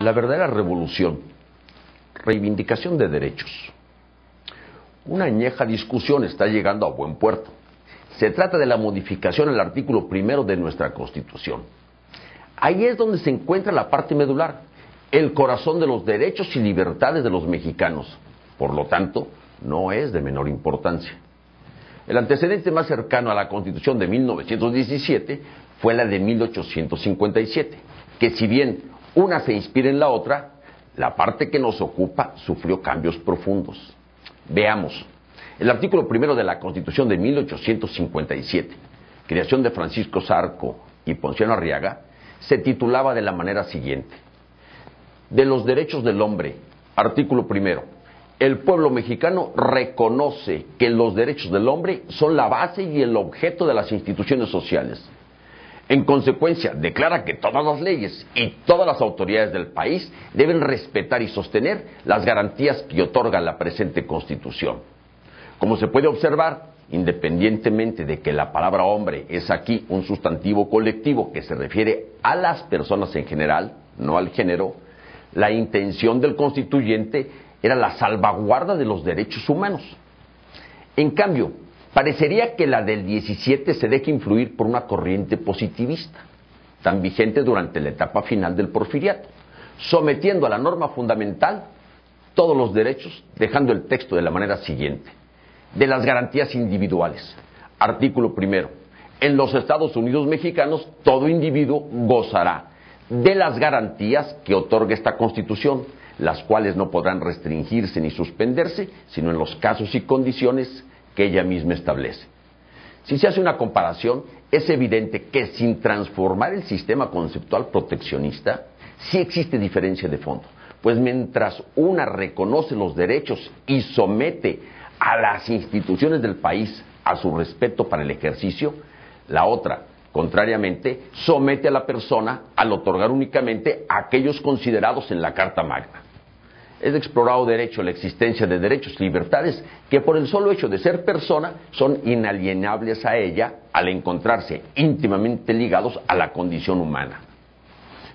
La verdadera revolución, reivindicación de derechos. Una añeja discusión está llegando a buen puerto. Se trata de la modificación al artículo 1 de nuestra Constitución. Ahí es donde se encuentra la parte medular, el corazón de los derechos y libertades de los mexicanos. Por lo tanto, no es de menor importancia. El antecedente más cercano a la Constitución de 1917 fue la de 1857, que si bien una se inspira en la otra, la parte que nos ocupa sufrió cambios profundos. Veamos. El artículo 1 de la Constitución de 1857, creación de Francisco Zarco y Ponciano Arriaga, se titulaba de la manera siguiente: de los derechos del hombre, artículo 1. El pueblo mexicano reconoce que los derechos del hombre son la base y el objeto de las instituciones sociales. En consecuencia, declara que todas las leyes y todas las autoridades del país deben respetar y sostener las garantías que otorga la presente Constitución. Como se puede observar, independientemente de que la palabra hombre es aquí un sustantivo colectivo que se refiere a las personas en general, no al género, la intención del constituyente era la salvaguarda de los derechos humanos. En cambio, parecería que la del 17 se deja influir por una corriente positivista, tan vigente durante la etapa final del Porfiriato, sometiendo a la norma fundamental todos los derechos, dejando el texto de la manera siguiente: de las garantías individuales, artículo 1. En los Estados Unidos mexicanos, todo individuo gozará de las garantías que otorga esta Constitución, las cuales no podrán restringirse ni suspenderse, sino en los casos y condiciones que ella misma establece. Si se hace una comparación, es evidente que sin transformar el sistema conceptual proteccionista, sí existe diferencia de fondo, pues mientras una reconoce los derechos y somete a las instituciones del país a su respeto para el ejercicio, la otra, contrariamente, somete a la persona al otorgar únicamente aquellos considerados en la Carta Magna. Es de explorado derecho la existencia de derechos y libertades que por el solo hecho de ser persona son inalienables a ella al encontrarse íntimamente ligados a la condición humana.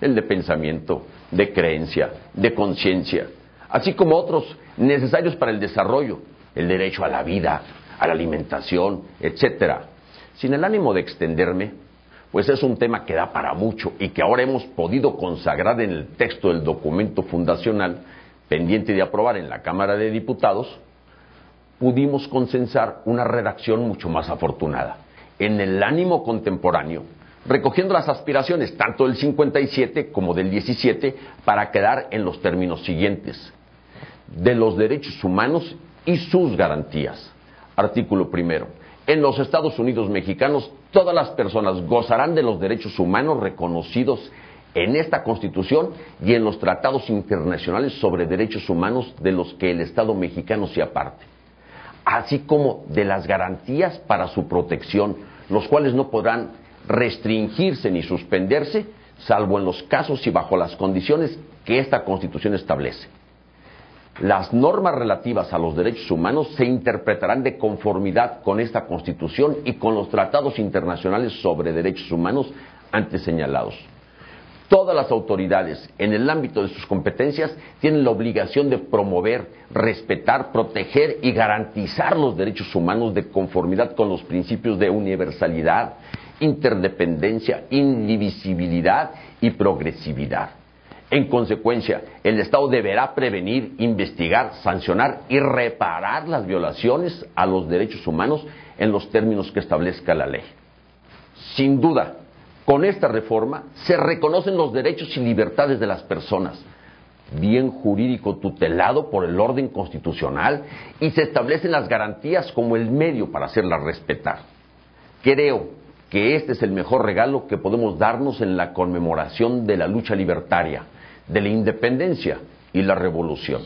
El de pensamiento, de creencia, de conciencia, así como otros necesarios para el desarrollo, el derecho a la vida, a la alimentación, etc. Sin el ánimo de extenderme, pues es un tema que da para mucho y que ahora hemos podido consagrar en el texto del documento fundacional, pendiente de aprobar en la Cámara de Diputados, pudimos consensar una redacción mucho más afortunada, en el ánimo contemporáneo, recogiendo las aspiraciones tanto del 57 como del 17 para quedar en los términos siguientes: de los derechos humanos y sus garantías. Artículo 1. En los Estados Unidos mexicanos, todas las personas gozarán de los derechos humanos reconocidos en esta Constitución y en los tratados internacionales sobre derechos humanos de los que el Estado mexicano sea parte, así como de las garantías para su protección, los cuales no podrán restringirse ni suspenderse, salvo en los casos y bajo las condiciones que esta Constitución establece. Las normas relativas a los derechos humanos se interpretarán de conformidad con esta Constitución y con los tratados internacionales sobre derechos humanos antes señalados. Todas las autoridades, en el ámbito de sus competencias, tienen la obligación de promover, respetar, proteger y garantizar los derechos humanos de conformidad con los principios de universalidad, interdependencia, indivisibilidad y progresividad. En consecuencia, el Estado deberá prevenir, investigar, sancionar y reparar las violaciones a los derechos humanos en los términos que establezca la ley. Sin duda, con esta reforma se reconocen los derechos y libertades de las personas, bien jurídico tutelado por el orden constitucional, y se establecen las garantías como el medio para hacerlas respetar. Creo que este es el mejor regalo que podemos darnos en la conmemoración de la lucha libertaria, de la independencia y la revolución.